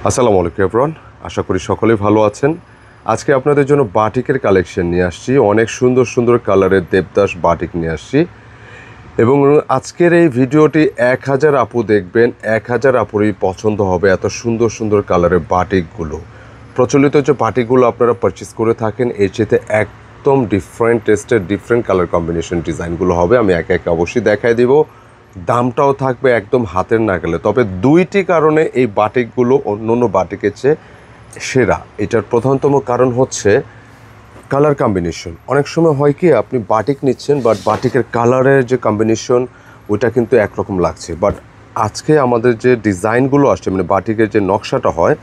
আসসালামু আলাইকুম এভরিওয়ান, আশা করি সকলেই ভালো আছেন। আজকে আপনাদের জন্য বাটিকের কালেকশন নিয়ে আসছি। অনেক সুন্দর সুন্দর কালারের দেবদাস বাটিক নিয়ে আসছি এবং আজকের এই ভিডিওটি 1000 আপু দেখবেন। 1000 আপুরই পছন্দ হবে এত সুন্দর সুন্দর কালারের বাটিকগুলো। প্রচলিত যে বাটিকগুলো আপনারা পারচেস করে থাকেন, এর চেয়ে একদম ডিফারেন্ট টেস্টের ডিফারেন্ট কালার কম্বিনেশন ডিজাইনগুলো হবে। আমি একে একে অবশ্যই দেখাই দিব। দামটাও থাকবে একদম হাতের নাগালে। তবে দুইটি কারণে এই বাটিকগুলো অন্য অন্য বাটিকের চেয়ে সেরা। এটার প্রধানতম কারণ হচ্ছে কালার কম্বিনেশন। অনেক সময় হয় কি, আপনি বাটিক নিচ্ছেন বাট বাটিকের কালারের যে কম্বিনেশন ওইটা কিন্তু একরকম লাগছে, বাট আজকে আমাদের যে ডিজাইনগুলো আসছে, মানে বাটিকের যে নকশাটা হয়,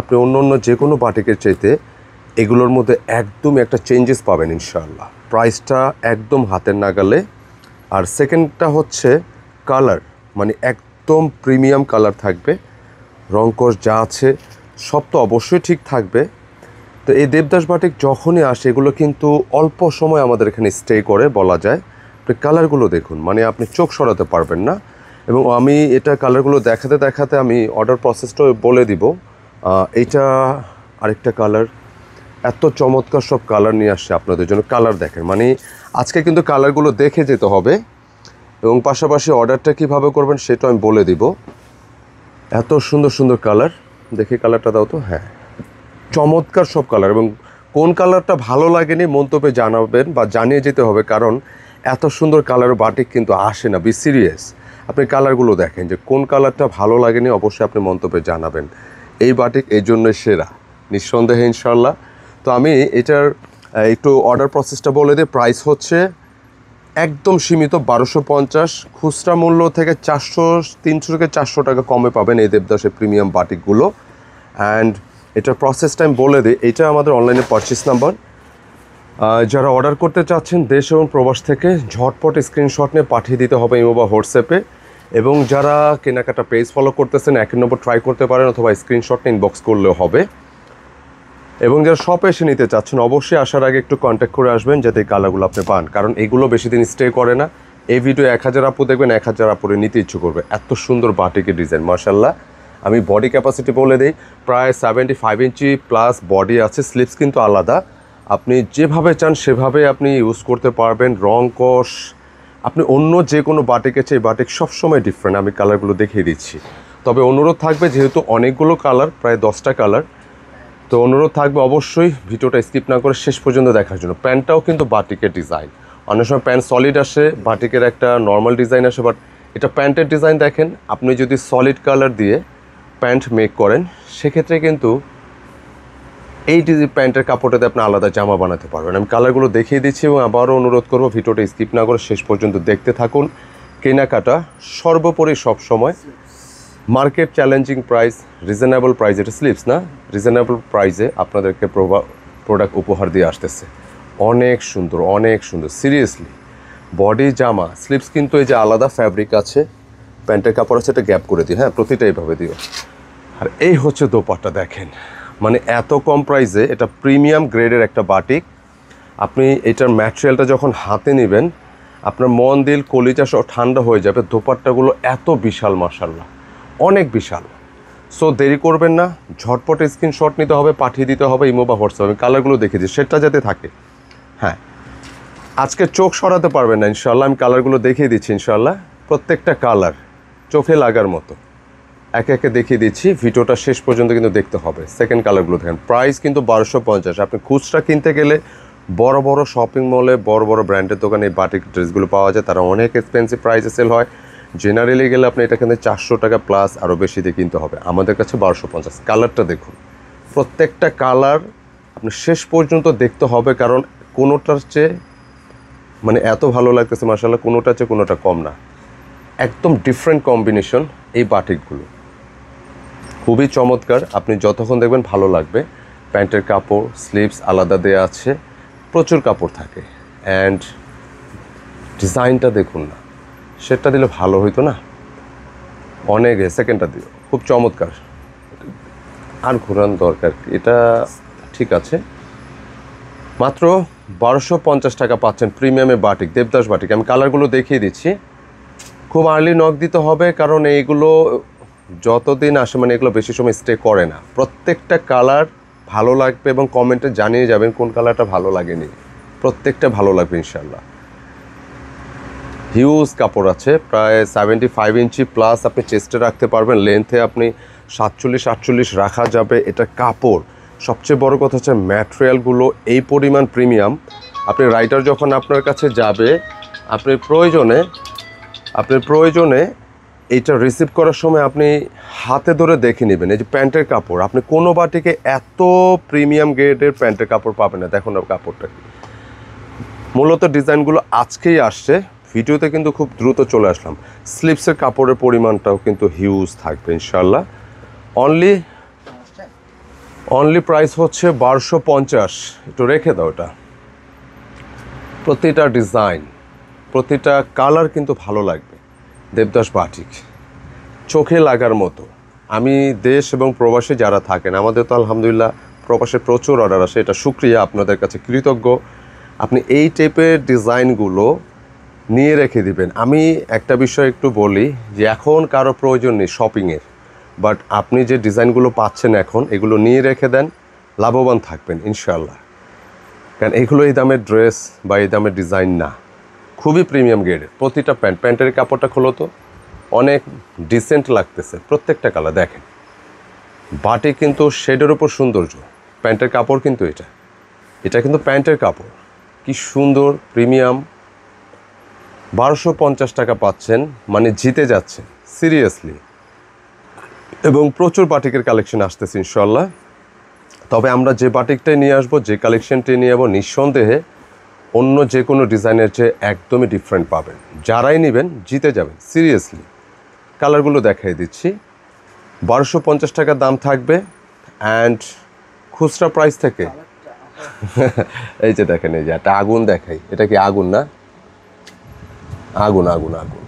আপনি অন্য অন্য যে কোনো বাটিকের চাইতে এগুলোর মধ্যে একদম একটা চেঞ্জেস পাবেন ইনশাআল্লাহ। প্রাইসটা একদম হাতের নাগালে। আর সেকেন্ডটা হচ্ছে কালার, মানে একদম প্রিমিয়াম কালার থাকবে। রংকশ যা আছে সব তো অবশ্যই ঠিক থাকবে। তো এই দেবদাস বাটিক যখনই আসে এগুলো কিন্তু অল্প সময় আমাদের এখানে স্টে করে বলা যায়। আপনি কালারগুলো দেখুন, মানে আপনি চোখ সরাতে পারবেন না। এবং আমি এটা কালারগুলো দেখাতে দেখাতে আমি অর্ডার প্রসেসটাও বলে দিব। এইটা আরেকটা কালার, এত চমৎকার সব কালার নিয়ে আসছে আপনাদের জন্য। কালার দেখেন, মানে আজকে কিন্তু কালারগুলো দেখে যেতে হবে এবং পাশাপাশি অর্ডারটা কীভাবে করবেন সেটাও আমি বলে দিব। এত সুন্দর সুন্দর কালার, দেখে কালারটা দাও তো। হ্যাঁ, চমৎকার সব কালার। এবং কোন কালারটা ভালো লাগেনি মন্তব্যে জানাবেন বা জানিয়ে যেতে হবে, কারণ এত সুন্দর কালার বাটিক কিন্তু আসে না। বি সিরিয়াস, আপনি কালারগুলো দেখেন যে কোন কালারটা ভালো লাগেনি অবশ্যই আপনি মন্তব্যে জানাবেন। এই বাটিক এই জন্যই সেরা, নিঃসন্দেহে ইনশাল্লাহ। তো আমি এটার একটু অর্ডার প্রসেসটা বলে দিই। প্রাইস হচ্ছে একদম সীমিত 1250, খুচরা মূল্য থেকে 300 থেকে 400 টাকা কমে পাবেন এই দেবদাসের প্রিমিয়াম বাটিকগুলো। অ্যান্ড এটার প্রসেসটা আমি বলে দিই। এটা আমাদের অনলাইনে পারচেস নাম্বার। যারা অর্ডার করতে চাচ্ছেন দেশ এবং প্রবাস থেকে ঝটপট স্ক্রিনশট নিয়ে পাঠিয়ে দিতে হবে ইমো বা হোয়াটসঅ্যাপে। এবং যারা কেনাকাটা পেজ ফলো করতেছেন 1 নম্বর ট্রাই করতে পারেন, অথবা স্ক্রিনশট নিয়ে ইনবক্স করলেও হবে। এবং যারা শপে এসে নিতে চাচ্ছেন অবশ্যই আসার আগে একটু কন্ট্যাক্ট করে আসবেন যাতে এই কালারগুলো আপনি পান, কারণ এগুলো বেশি দিন স্টে করে না। এই ভিডিও 1000 আপু দেখবেন, 1000 আপুরে নিতে ইচ্ছুক করবে। এত সুন্দর বাটিকের ডিজাইন, মাশাআল্লাহ। আমি বডি ক্যাপাসিটি বলে দিই, প্রায় 75 ইঞ্চি প্লাস বডি আছে। স্লিপস কিন্তু আলাদা, আপনি যেভাবে চান সেভাবে আপনি ইউজ করতে পারবেন। রং কষ আপনি অন্য যে কোনো বাটিকের চেয়ে বাটিক সবসময় ডিফারেন্ট। আমি কালারগুলো দেখিয়ে দিচ্ছি। তবে অনুরোধ থাকবে, যেহেতু অনেকগুলো কালার, প্রায় 10টা কালার, তো অনুরোধ থাকবে অবশ্যই ভিডিওটা স্কিপ না করে শেষ পর্যন্ত দেখার জন্য। প্যান্টটাও কিন্তু বাটিকের ডিজাইন। অনেক সময় প্যান্ট সলিড আসে, বাটিকের একটা নর্মাল ডিজাইন আসে, বাট এটা প্যান্টের ডিজাইন দেখেন। আপনি যদি সলিড কালার দিয়ে প্যান্ট মেক করেন সেক্ষেত্রে কিন্তু এই প্যান্টের কাপড়টাতে আপনি আলাদা জামা বানাতে পারবেন। আমি কালারগুলো দেখিয়ে দিচ্ছি এবং আবারও অনুরোধ করবো ভিডিওটা স্কিপ না করে শেষ পর্যন্ত দেখতে থাকুন। কেনাকাটা সর্বোপরি সবসময় market challenging price, reasonable price. এটা স্লিপস না, রিজনেবল প্রাইসে আপনাদেরকে প্রোডাক্ট উপহার দিয়ে আসতেছে। অনেক সুন্দর, অনেক সুন্দর, সিরিয়াসলি। বডি জামা স্লিপস কিন্তু এই যে আলাদা ফ্যাব্রিক আছে, প্যান্টের কাপড় আছে, এটা গ্যাপ করে দিও। হ্যাঁ, প্রতিটা এইভাবে দিও। আর এই হচ্ছে দোপাট্টা দেখেন, মানে এত কম প্রাইসে এটা প্রিমিয়াম গ্রেডের একটা বাটিক। আপনি এটার ম্যাটেরিয়ালটা যখন হাতে নেবেন আপনার মন দিল কলিজা সব ঠান্ডা হয়ে যাবে। দোপাট্টাগুলো এত বিশাল, মাশাআল্লাহ, অনেক বিশাল। সো দেরি করবেন না, ঝটপট স্ক্রিনশট নিতে হবে, পাঠিয়ে দিতে হবে ইমো বা হোয়াটসঅ্যাপ। আমি কালারগুলো দেখে দিই, সেটা যাতে থাকে। হ্যাঁ, আজকে চোখ সরাতে পারবেন না ইনশাআল্লাহ। আমি কালারগুলো দেখিয়ে দিচ্ছি ইনশাআল্লাহ। প্রত্যেকটা কালার চোখে লাগার মতো একে একে দেখিয়ে দিচ্ছি। ভিডিওটা শেষ পর্যন্ত কিন্তু দেখতে হবে। সেকেন্ড কালারগুলো দেখেন। প্রাইস কিন্তু 1250। আপনি খুচরা কিনতে গেলে বড় বড় শপিং মলে, বড় বড় ব্র্যান্ডের দোকানে এই বাটিক ড্রেসগুলো পাওয়া যায়, তারা অনেক এক্সপেন্সিভ প্রাইসে সেল হয়। জেনারেলি গেলে আপনি এটা কিন্তু 400 টাকা প্লাস আরও বেশি দিয়ে কিনতে হবে। আমাদের কাছে 1250। কালারটা দেখুন, প্রত্যেকটা কালার আপনি শেষ পর্যন্ত দেখতে হবে, কারণ কোনোটার চেয়ে মানে এত ভালো লাগতেছে মাশাআল্লাহ, কোনোটার চেয়ে কোনোটা কম না। একদম ডিফারেন্ট কম্বিনেশন এই বাটিকগুলো, খুবই চমৎকার। আপনি যতক্ষণ দেখবেন ভালো লাগবে। প্যান্টের কাপড়, স্লিভস আলাদা দেওয়া আছে, প্রচুর কাপড় থাকে। অ্যান্ড ডিজাইনটা দেখুন না, সেটটা দিলে ভালো হইতো না অনেক। সেকেন্ডটা দিও, খুব চমৎকার। আর ঘোরান দরকার, এটা ঠিক আছে। মাত্র 1250 টাকা পাচ্ছেন প্রিমিয়ামে বাটিক, দেবদাস বাটিক। আমি কালারগুলো দেখিয়ে দিচ্ছি। খুব আর্লি নক দিতে হবে, কারণ এইগুলো যতদিন আসে মানে এগুলো বেশি সময় স্টে করে না। প্রত্যেকটা কালার ভালো লাগবে এবং কমেন্টে জানিয়ে যাবেন কোন কালারটা ভালো লাগেনি। প্রত্যেকটা ভালো লাগবে ইনশাল্লাহ। হিউজ কাপড় আছে, প্রায় 75 ইঞ্চি প্লাস আপনি চেস্টে রাখতে পারবেন, লেন্থে আপনি 47-48 রাখা যাবে। এটা কাপড়, সবচেয়ে বড় কথা হচ্ছে ম্যাটেরিয়ালগুলো এই পরিমাণ প্রিমিয়াম। আপনি রাইডার যখন আপনার কাছে যাবে, আপনি প্রয়োজনে এইটা রিসিভ করার সময় আপনি হাতে ধরে দেখে নেবেন। এই যে প্যান্টের কাপড়, আপনি কোনো বাটিকে এত প্রিমিয়াম গ্রেডের প্যান্টের কাপড় পাবেন না। দেখুন কাপড়টা কি, মূলত ডিজাইনগুলো আজকেই আসছে, ভিডিওতে কিন্তু খুব দ্রুত চলে আসলাম। স্লিপসের কাপড়ের পরিমাণটাও কিন্তু হিউজ থাকবে ইনশাল্লাহ। অনলি প্রাইস হচ্ছে 1250। একটু রেখে দাও এটা। প্রতিটা ডিজাইন, প্রতিটা কালার কিন্তু ভালো লাগবে। দেবদাস বাটিক চোখে লাগার মতো। আমি দেশ এবং প্রবাসে যারা থাকেন, আমাদের তো আলহামদুলিল্লাহ প্রবাসে প্রচুর অর্ডার আসে, এটা শুকরিয়া, আপনাদের কাছে কৃতজ্ঞ। আপনি এই টাইপের ডিজাইনগুলো নিয়ে রেখে দিবেন। আমি একটা বিষয় একটু বলি যে এখন কারো প্রয়োজন নেই শপিংয়ের, বাট আপনি যে ডিজাইনগুলো পাচ্ছেন এখন, এগুলো নিয়ে রেখে দেন, লাভবান থাকবেন ইনশাল্লাহ। কারণ এগুলো এই দামের ড্রেস বা এই দামের ডিজাইন না, খুবই প্রিমিয়াম গ্রেডের। প্রতিটা প্যান্টের কাপড়টা খোলো তো, অনেক ডিসেন্ট লাগতেছে প্রত্যেকটা কালার। দেখেন বাটিক কিন্তু শেডের উপর সৌন্দর্য, প্যান্টের কাপড় কিন্তু এটা কিন্তু প্যান্টের কাপড়। কি সুন্দর প্রিমিয়াম। 1250 টাকা পাচ্ছেন, মানে জিতে যাচ্ছে সিরিয়াসলি। এবং প্রচুর বাটিকের কালেকশন আসতেছে ইনশাল্লাহ। তবে আমরা যে বাটিকটাই নিয়ে আসবো, যে কালেকশনটি নিয়ে যাবো, নিঃসন্দেহে অন্য যে কোনো ডিজাইনের চেয়ে একদমই ডিফারেন্ট পাবেন। যারাই নেবেন জিতে যাবেন সিরিয়াসলি। কালারগুলো দেখাই দিচ্ছি। 1250 টাকা দাম থাকবে। অ্যান্ড খুচরা প্রাইস থেকে এই যে দেখেন, এই যে একটা আগুন দেখাই, এটা কি আগুন না? আগুন আগুন আগুন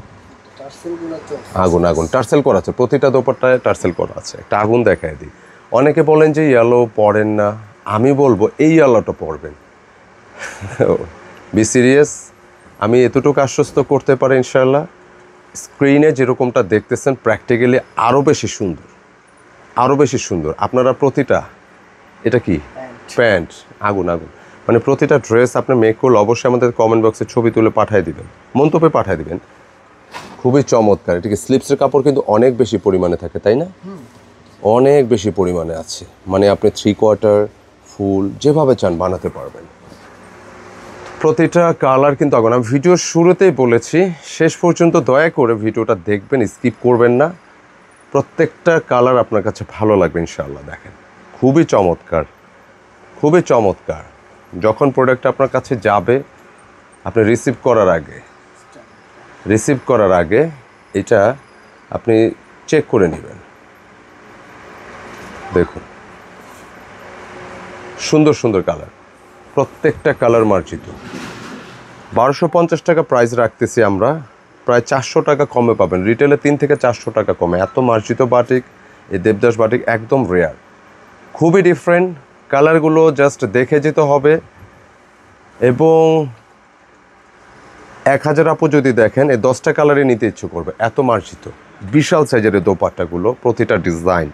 আগুন আগুন টার্সেল করা আছে, প্রতিটা দোপাট্টায় টার্সেল করা আছে। একটা আগুন দেখাই দিই। অনেকে বলেন যে ইয়েলো পরেন না, আমি বলবো এই ইয়েলোটা পরবেন। Be serious. আমি এতটুকু আশ্বস্ত করতে পারি ইনশাল্লাহ, স্ক্রিনে যেরকমটা দেখতেছেন প্র্যাকটিক্যালি আরও বেশি সুন্দর, আরও বেশি সুন্দর। আপনারা প্রতিটা, এটা কি প্যান্ট, আগুন আগুন, মানে প্রতিটা ড্রেস আপনি মেক করলে অবশ্যই আমাদের কমেন্ট বক্সে ছবি তুলে পাঠিয়ে দিবেন, মন্তব্যে পাঠিয়ে দিবেন। খুবই চমৎকার। এটিকে স্লিপসের কাপড় কিন্তু অনেক বেশি পরিমাণে থাকে, তাই না? অনেক বেশি পরিমাণে আছে, মানে আপনি 3/4 ফুল যেভাবে চান বানাতে পারবেন। প্রতিটা কালার কিন্তু আগুন। আমি ভিডিওর শুরুতেই বলেছি, শেষ পর্যন্ত দয়া করে ভিডিওটা দেখবেন, স্কিপ করবেন না। প্রত্যেকটা কালার আপনার কাছে ভালো লাগবে ইনশাআল্লাহ। দেখেন খুবই চমৎকার, খুবই চমৎকার। যখন প্রোডাক্টটা আপনার কাছে যাবে, আপনি রিসিভ করার আগে এটা আপনি চেক করে নেবেন। দেখুন সুন্দর সুন্দর কালার, প্রত্যেকটা কালার মার্জিত। 1250 টাকা প্রাইস রাখতেছি আমরা, প্রায় 400 টাকা কমে পাবেন। রিটেলে 3 থেকে 400 টাকা কমে। এত মার্জিত বাটিক, এই দেবদাস বাটিক একদম রেয়ার, খুবই ডিফারেন্ট। কালারগুলো জাস্ট দেখে যেতে হবে। এবং 1000 আপু যদি দেখেন, এই 10টা কালারই নিতে ইচ্ছে করবে, এত মার্জিত। বিশাল সাইজের এই দোপাট্টাগুলো, প্রতিটা ডিজাইন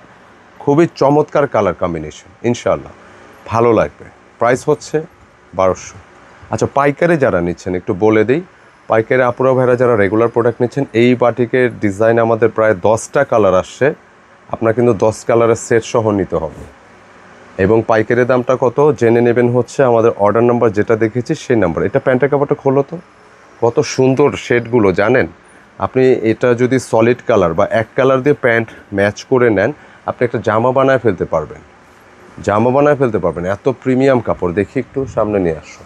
খুবই চমৎকার কালার কম্বিনেশন, ইনশাআল্লাহ ভালো লাগবে। প্রাইস হচ্ছে 1200। আচ্ছা, পাইকারি যারা নিচ্ছেন একটু বলে দিই, পাইকারি আপুরা ভাইরা যারা রেগুলার প্রোডাক্ট নিচ্ছেন, এই বাটিকের ডিজাইন আমাদের প্রায় 10টা কালার আসছে। আপনার কিন্তু 10 কালারের সেট সহ নিতে হবে। এবং পাইকারি দামটা কত জেনে নেবেন হচ্ছে আমাদের অর্ডার নাম্বার যেটা দেখেছি সেই নাম্বার। এটা প্যান্টের কাপড়টা খোলো তো, কত সুন্দর শেডগুলো জানেন। আপনি এটা যদি সলিড কালার বা এক কালার দিয়ে প্যান্ট ম্যাচ করে নেন, আপনি একটা জামা বানায় ফেলতে পারবেন, এত প্রিমিয়াম কাপড়। দেখি একটু সামনে নিয়ে আসো।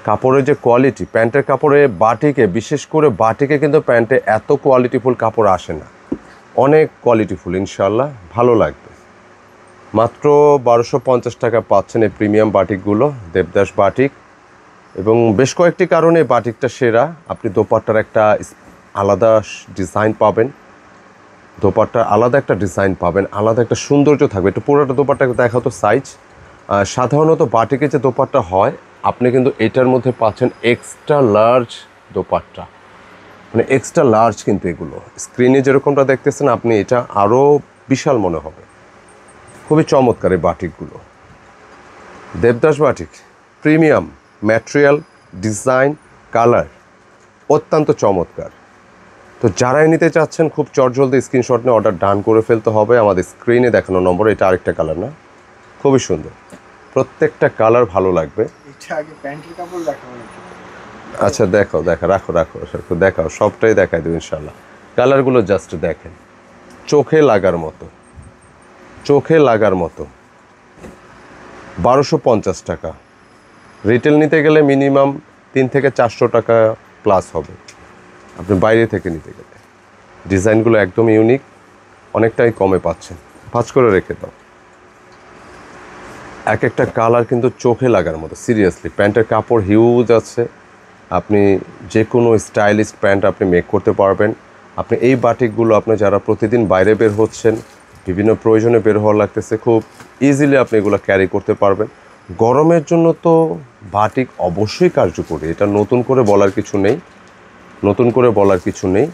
কাপড়ের যে কোয়ালিটি, প্যান্টের কাপড়ে বাটিকে, বিশেষ করে বাটিকে কিন্তু প্যান্টে এত কোয়ালিটিফুল কাপড় আসে না, অনেক কোয়ালিটিফুল। ইনশাল্লাহ ভালো লাগবে। মাত্র 1250 টাকা পাচ্ছেন এই প্রিমিয়াম বাটিকগুলো, দেবদাস বাটিক। এবং বেশ কয়েকটি কারণে বাটিকটা সেরা। আপনি দোপাট্টার একটা আলাদা ডিজাইন পাবেন, দোপাট্টার আলাদা একটা ডিজাইন পাবেন, আলাদা একটা সৌন্দর্য থাকবে। একটু পুরোটা দোপাট্টা দেখা তো সাইজ। সাধারণত বাটিকে যে দোপাট্টা হয়, আপনি কিন্তু এটার মধ্যে পাচ্ছেন এক্সট্রা লার্জ দোপাট্টা। মানে এক্সট্রা লার্জ কিন্তু এগুলো স্ক্রিনে যেরকমটা দেখতেছেন আপনি এটা আরও বিশাল মনে হবে। খুবই চমৎকার এই বাটিকগুলো, Devdas batik, premium material, design, colour অত্যন্ত চমৎকার। তো যারাই নিতে চাচ্ছেন খুব চটজলদি স্ক্রিনশট নিয়ে অর্ডার ডান করে ফেলতে হবে। আমাদের স্ক্রিনে দেখানো নম্বর, এটা আরেকটা কালার না, খুবই সুন্দর, প্রত্যেকটা কালার ভালো লাগবে। আচ্ছা দেখাও, রাখো দেখাও, সবটাই দেখাই দেবো ইনশাল্লাহ। কালারগুলো জাস্ট দেখেন, চোখে লাগার মতো, 1250 টাকা। রিটেল নিতে গেলে মিনিমাম 300 থেকে 400 টাকা প্লাস হবে আপনি বাইরে থেকে নিতে গেলে। ডিজাইনগুলো একদম ইউনিক, অনেকটাই কমে পাচ্ছেন। ভাঁজ করে রেখে দাও। এক একটা কালার কিন্তু চোখে লাগার মতো, সিরিয়াসলি। প্যান্টের কাপড় হিউজ আছে, আপনি যে কোনো স্টাইলিশ প্যান্ট আপনি মেক করতে পারবেন। আপনি এই বাটিকগুলো আপনি যারা প্রতিদিন বাইরে বের হচ্ছেন, বিভিন্ন প্রয়োজনে বের হওয়া লাগতেছে, খুব ইজিলি আপনি এগুলো ক্যারি করতে পারবেন। গরমের জন্য তো বাটিক অবশ্যই কার্যকরী, এটা নতুন করে বলার কিছু নেই,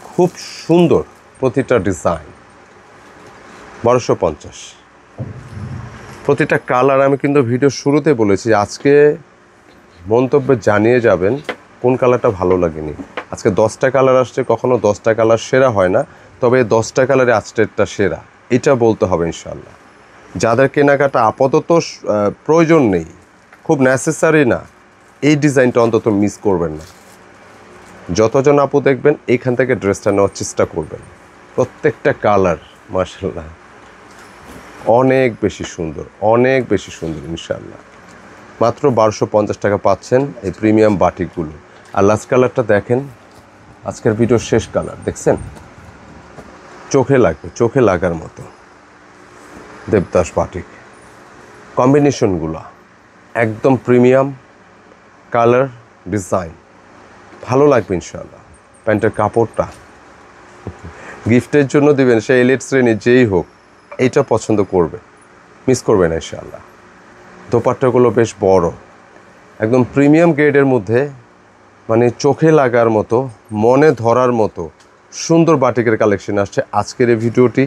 খুব সুন্দর প্রতিটা ডিজাইন। 1250 প্রতিটা কালার। আমি কিন্তু ভিডিও শুরুতে বলেছি আজকে মন্তব্যে জানিয়ে যাবেন কোন কালারটা ভালো লাগেনি। আজকে 10টা কালার আসছে, কখনো 10টা কালার সেরা হয় না, তবে 10টা কালারে আজকেরটা সেরা, এটা বলতে হবে ইনশাল্লাহ। যাদের কেনাকাটা আপাতত প্রয়োজন নেই, খুব নেসেসারি না, এই ডিজাইনটা অন্তত মিস করবেন না। যতজন আপু দেখবেন এইখান থেকে ড্রেসটা নেওয়ার চেষ্টা করবেন। প্রত্যেকটা কালার মাশাআল্লাহ অনেক বেশি সুন্দর ইনশাআল্লাহ। মাত্র 1250 টাকা পাচ্ছেন এই প্রিমিয়াম বাটিকগুলো। আর লাস্ট কালারটা দেখেন, আজকের ভিডিওর শেষ কালার, দেখছেন? চোখে লাগার মতো দেবদাস বাটিক। কম্বিনেশনগুলো একদম প্রিমিয়াম, কালার, ডিজাইন ভালো লাগবে ইনশাআল্লাহ। প্যান্টের কাপড়টা গিফটের জন্য দিবেন, সে এলিট শ্রেণী যেই হোক, এইটা পছন্দ করবে, মিস করবে না ইনশাআল্লাহ। দোপাট্টাগুলো বেশ বড়, একদম প্রিমিয়াম গ্রেডের মধ্যে, মানে চোখে লাগার মতো, মনে ধরার মতো সুন্দর বাটিকের কালেকশন আসছে। আজকের এই ভিডিওটি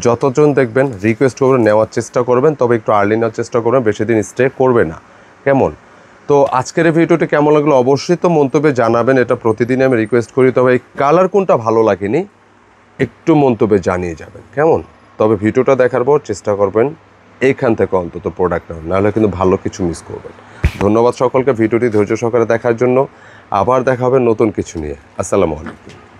যতজন দেখবেন রিকোয়েস্ট করবেন নেওয়ার চেষ্টা করবেন, তবে একটু আর্লি নেওয়ার চেষ্টা করবেন, বেশি দিন স্টে করবে না। কেমন? তো আজকের এই ভিডিওটি কেমন লাগলো অবশ্যই তো মন্তব্যে জানাবেন, এটা প্রতিদিনই আমি রিকোয়েস্ট করি। তবে এই কালার কোনটা ভালো লাগেনি একটু মন্তব্যে জানিয়ে যাবেন, কেমন? তবে ভিডিওটা দেখার পর চেষ্টা করবেন এইখান থেকে অন্তত প্রোডাক্ট নেওয়ার, নাহলে কিন্তু ভালো কিছু মিস করবেন। ধন্যবাদ সকলকে ভিডিওটি ধৈর্য সহকারে দেখার জন্য। আবার দেখা হবে নতুন কিছু নিয়ে। আসসালামু আলাইকুম।